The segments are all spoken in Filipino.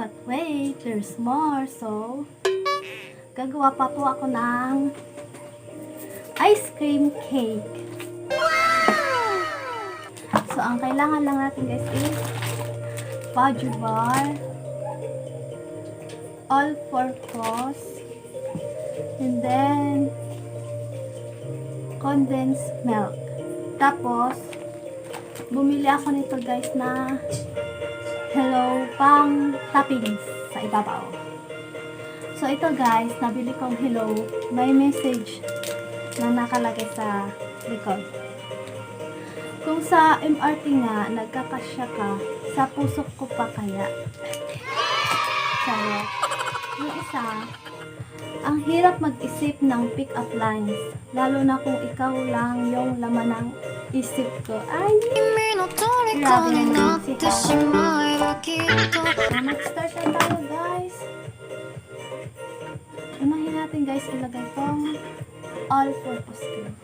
But wait, there's more. So, gagawa pa po ako ng ice cream cake. So, ang kailangan lang natin guys is Fudgee Barr, all-purpose, and then condensed milk. Tapos, bumili ako nito guys na hello pang toppings sa ibabaw. So, ito guys, nabili kong hello. May message na nakalagay sa likod. Kung sa MRT nga, nagkakasya ka, sa puso ko pa kaya. Sayo. Yung isa, ang hirap mag-isip ng pick-up lines, lalo na kung ikaw lang yung laman ng isip ko. Ay, grabe naman si mag-start na tayo guys. Unahin natin guys ilagay tong all-purpose cream.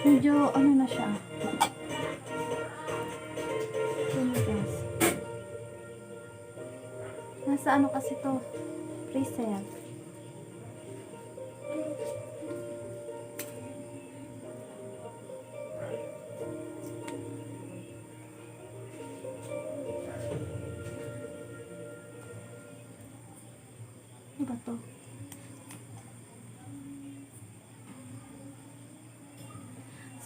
Medyo ano na siya. Ito guys. Nasa ano kasi to? Freezer. Ano ba to?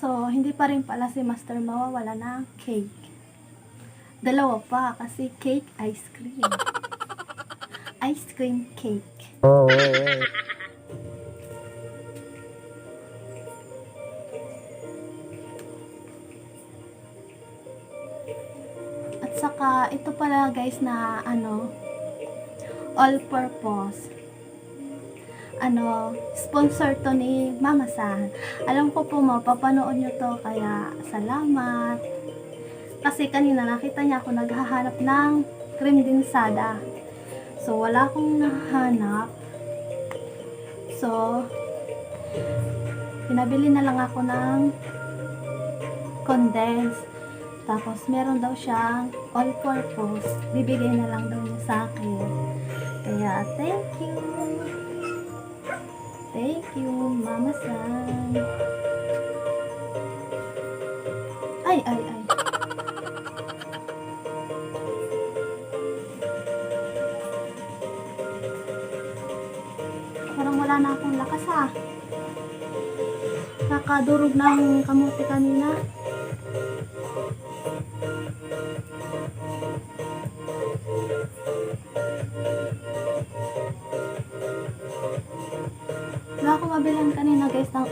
So, hindi pa rin pala si Master mawawala ng cake. Dalawa pa kasi cake, ice cream. Ice cream cake. At saka, ito pala guys na ano, all-purpose. Ano, sponsor to ni Mama San. Alam ko po mapapanood nyo to, kaya salamat. Kasi kanina nakita niya ako naghahanap ng cream dinsada. So, wala akong nahanap. So, pinabili na lang ako ng condensed. Tapos, meron daw siyang all-purpose. Bibigay na lang daw niya sa akin. Kaya, thank you. Thank you, Mama San. Ay. Parang wala na akong lakas Nakadurog ng kamote kanina. Wala akong mabilan kanina guys ng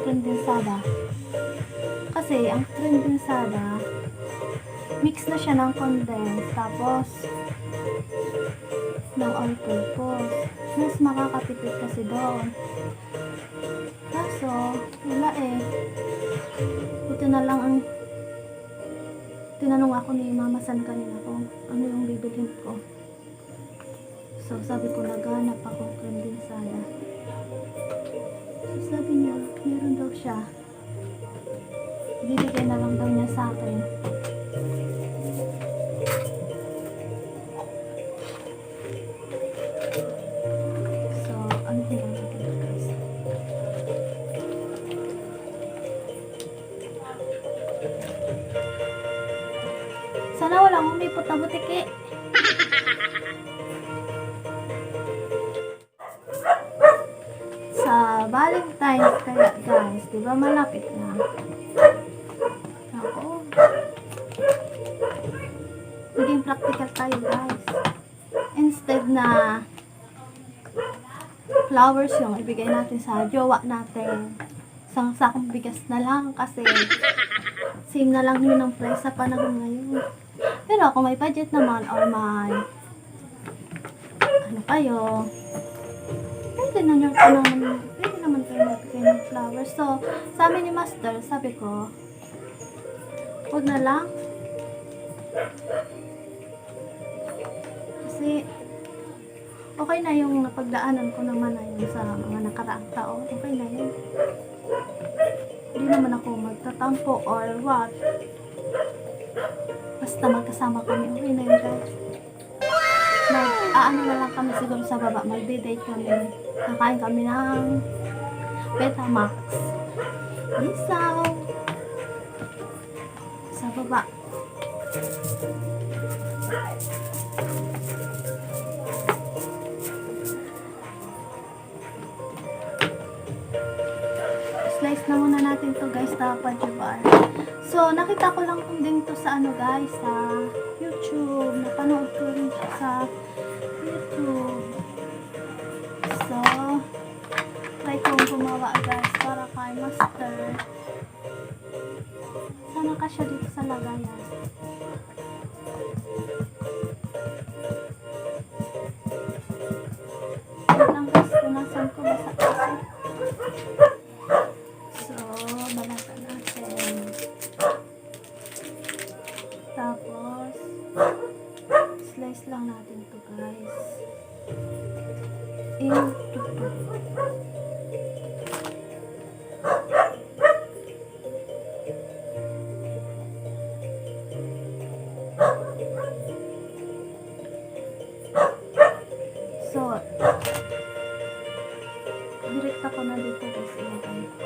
cream dinsada. Kasi ang cream dinsada mix na siya ng condensed tapos ng all-purpose. Mas makakatipid kasi doon. Kaso, wala Buti na lang ang tinanong ako ni Mama San kanina kung ano yung bibilhin ko. So, sabi ko naghanap ako cream dinsada. So, sabi niya, meron daw siya. Bibigay na lang daw niya sa akin. So, ano yung natin guys? Sana walang umipot na butiki. Sa Valentine's kaya guys, diba malapit na? Ako. Maging practical tayo guys. Instead na flowers yung ibigay natin sa jowa natin, isang sakong bigas na lang kasi same na lang yun ang price sa panahon ngayon. Pero kung may budget naman or may ano kayo, pwede naman kayo magbigay ng flowers. So, sa amin ni Master, sabi ko, huwag na lang. Kasi, okay na yung napagdaanan ko naman na yun sa mga nakaraang taon. Okay na yun. Hindi naman ako magtatampo or what. Basta magkasama kami, okay na yun guys. Ano na lang kami siguro sa baba, magde-date kami. Kakain kami ng Betamax. Isaw. Sa baba. Slice na muna natin to guys sa Fudgee Barr. So, nakita ko lang din to sa ano guys, sa YouTube. Napanood ko rin siya sa YouTube. So, try kong gumawa guys para kay master. Sana ka siya dito sa lagayan. Wait lang guys, punasan ko basa kasi. So, balatan natin. Tapos, slice lang natin to guys. Into to. So, direkta ko na dito guys. Ilagay ko.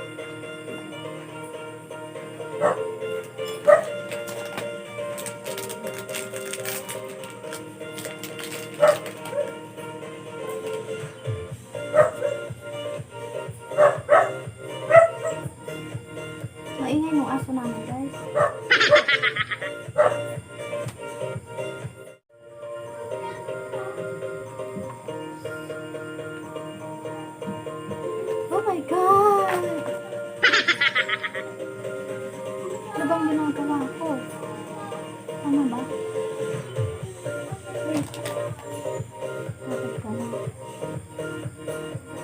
Maingay yung aso namin guys. Oh my God! Ano bang ginagawa ko? Ano ba? Wait. Bakit ka na?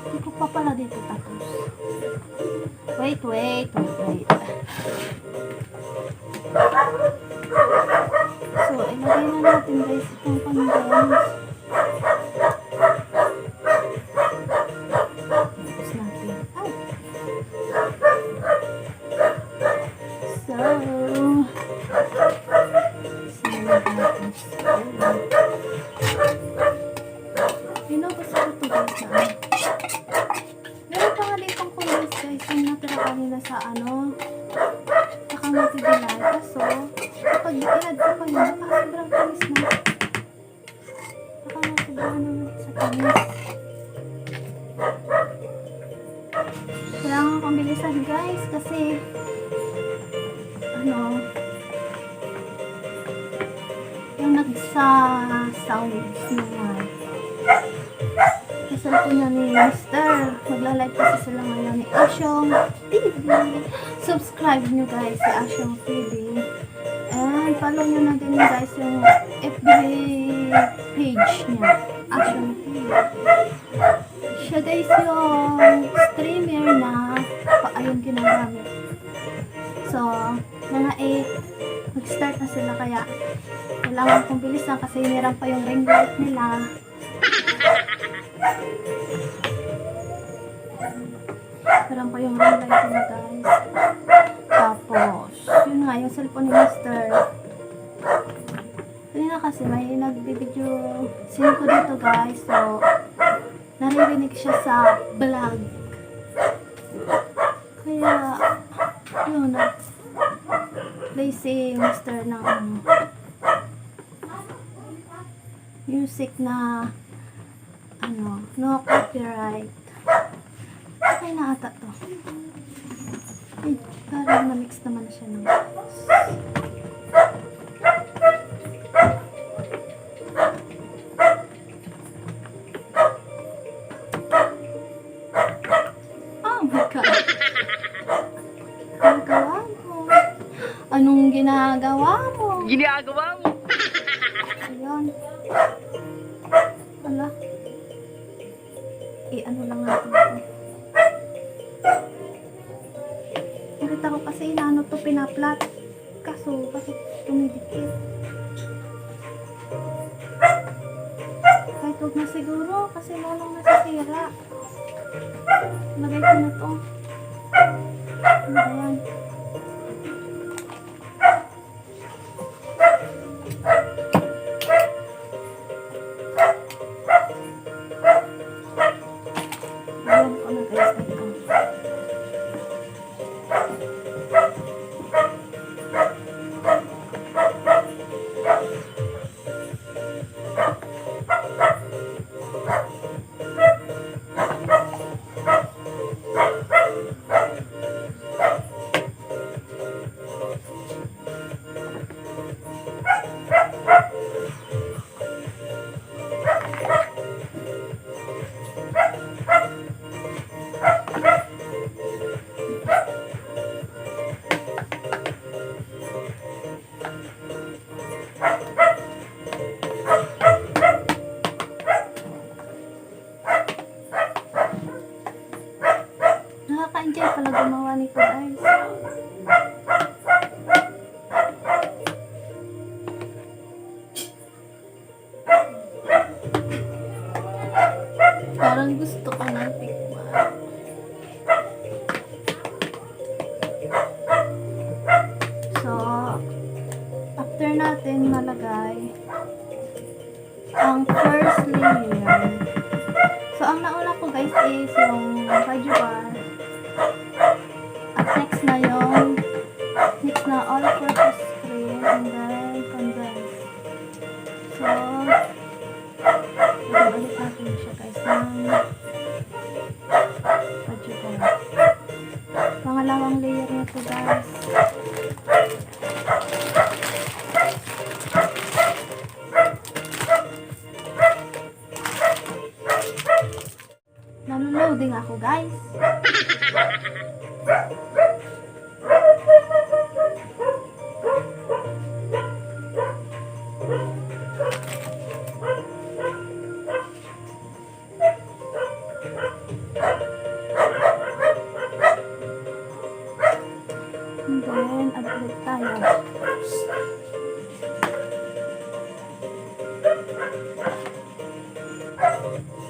Hindi ko pa pala dito tapos. Wait. So, ilagay na natin guys itong condensed. Tapos natin. Ay! So, sinulog natin siya. Binubos ko ito guys na. Meron pa nga ditong condensed guys yung natira kanina sa ano. Saka matibulay. Kaso, kapag i-add ko pa yun, baka sobrang tamis na. Baka sobrang naman sa tamis. Kailangan kong bilisan guys kasi ano yung nagsa-sounds naman. Kasal ko na ni Mr. Magla-live kasi sila ngayon ni Asyong TV. Subscribe nyo guys si Asyong TV. And follow nyo na din guys yung FB page niya. Asyong TV. Siya guys yung streamer na ayun ginagamit. So, mga 8 mag-start na sila kaya kailangan kong bilisan kasi hinirang pa yung ring light nila. Parang pa yung ring light nila guys. Tapos, yun nga yung cellphone ni Mr. Kanina kasi may nagbibideo scene ko dito guys. So, naririnig siya sa vlog. Kaya, yun na. Play si Mr. ng music na no copyright. Okay na ata to. Ay, parang na-mix naman siya ng oh my God. Ginagawa mo. Anong ginagawa mo? Ginagawa mo. Ayun. Wala. Ano lang natin ito. Nakita ko kasi inaano to pinaplat. Kaso, bakit tumidikit? Kahit huwag na siguro kasi lalong nasisira. Lagay ko na to. Ano ba yan? Parang gusto ko ng tikman. So, after natin malagay ang first layer. So, ang nauna ko guys is yung Fudgee Barr. At next na yung all-purpose cream and then condense. So, ulit natin siya guys ng Fudgee Barr. Pangalawang layer nito guys. Nanonooding ako guys. And then, upload tayo.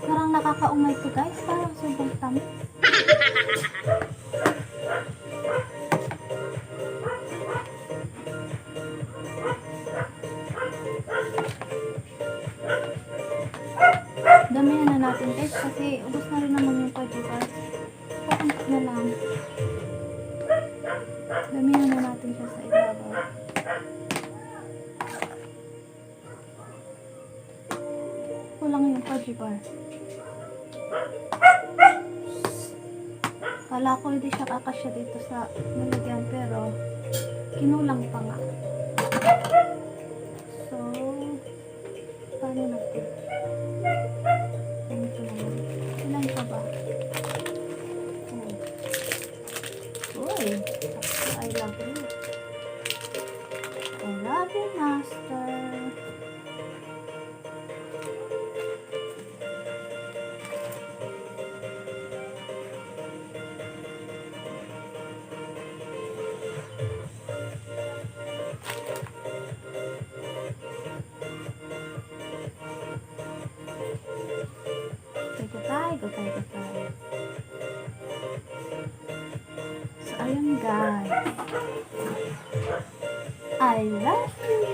Parang nakakaumay ko guys. Parang sobrang tamis. Damihan na natin guys kasi ubos na rin naman yung Fudgee Barr. Pakunti na lang. Damihan na natin siya sa ibabaw. Kulang yung Fudgee Barr. Kala ko hindi siya kakasya dito sa nalagyan pero kinulang pa nga. So, paano natin? Ganito naman. Ilan pa ba? Uy! I love you. I love you, master. Gotay. So, ayun guys. I love you.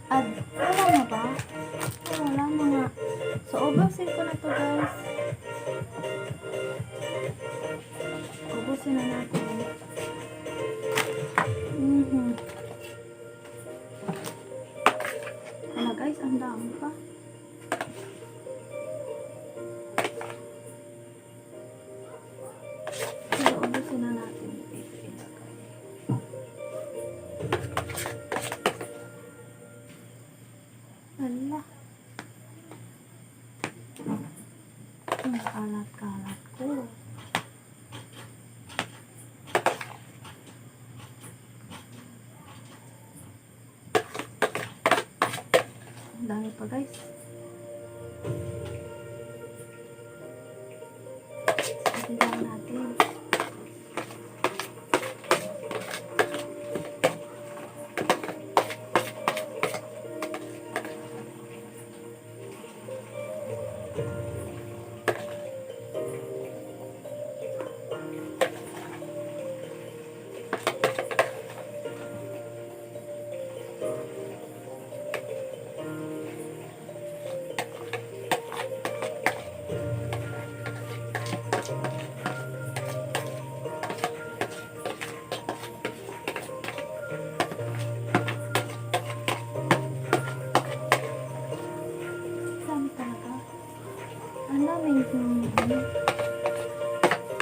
At wala na ba? Wala na nga. So, ubusin ko na to guys. Ubusin na natin. Wala guys, ang dami pa. Ubusin na natin ito ilagay. Ala. Ang kalat-kalat ko. Ang dami pa guys. Tignan natin.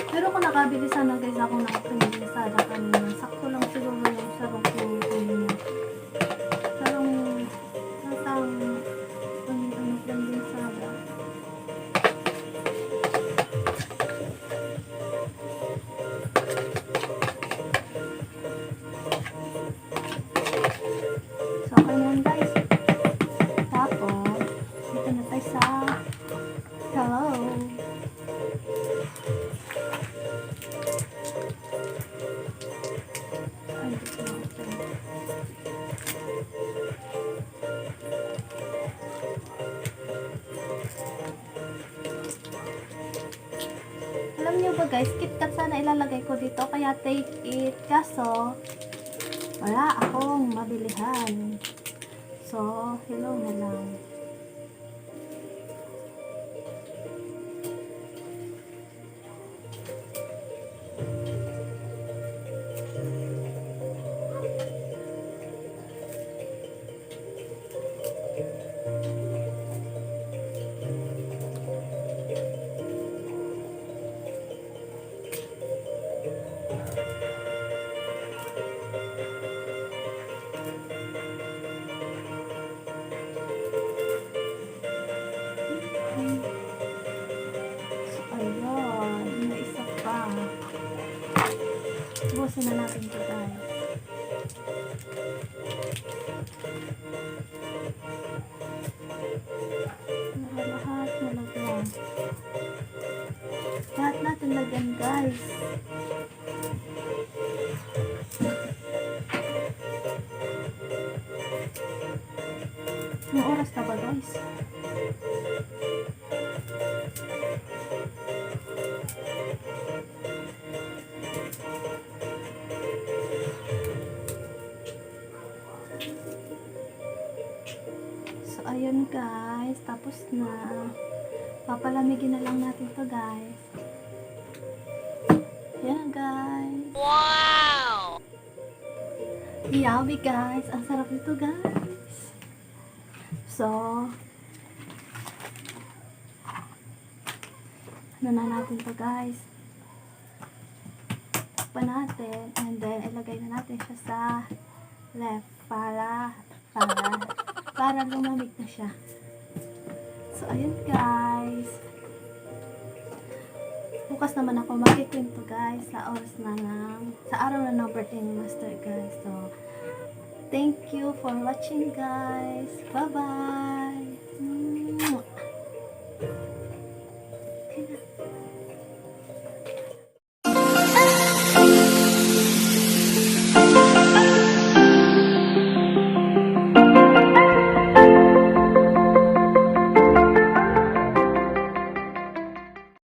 Pero kung nakabili sana guys ako ng pinaglisada kanina, sakto lang siguro yung sarap yung niya. Sarang natang pinaglisada. So, ganyan guys. Tapos, dito na tayo sa hello. ba guys, KitKat sana ilalagay ko dito, kaya take it. Kaso, wala akong mabilihan. So, hello na lang. Ayun, may isa pa. Busin na natin ito guys. Lahat na lagyan. Lahat natin lagyan guys. May oras na ba guys? So, ayun guys. Tapos na. Papalamigin na lang natin to guys. Yan guys. Wow! Yummy guys. Ang sarap nito guys. So, ano na natin to guys. Pa natin. And then, ilagay na natin siya sa left para lumamig na siya. So, ayun guys. Bukas naman ako magkikwento guys sa oras na lang, sa araw na ng birthday ni Master guys. So, thank you for watching guys. Bye-bye.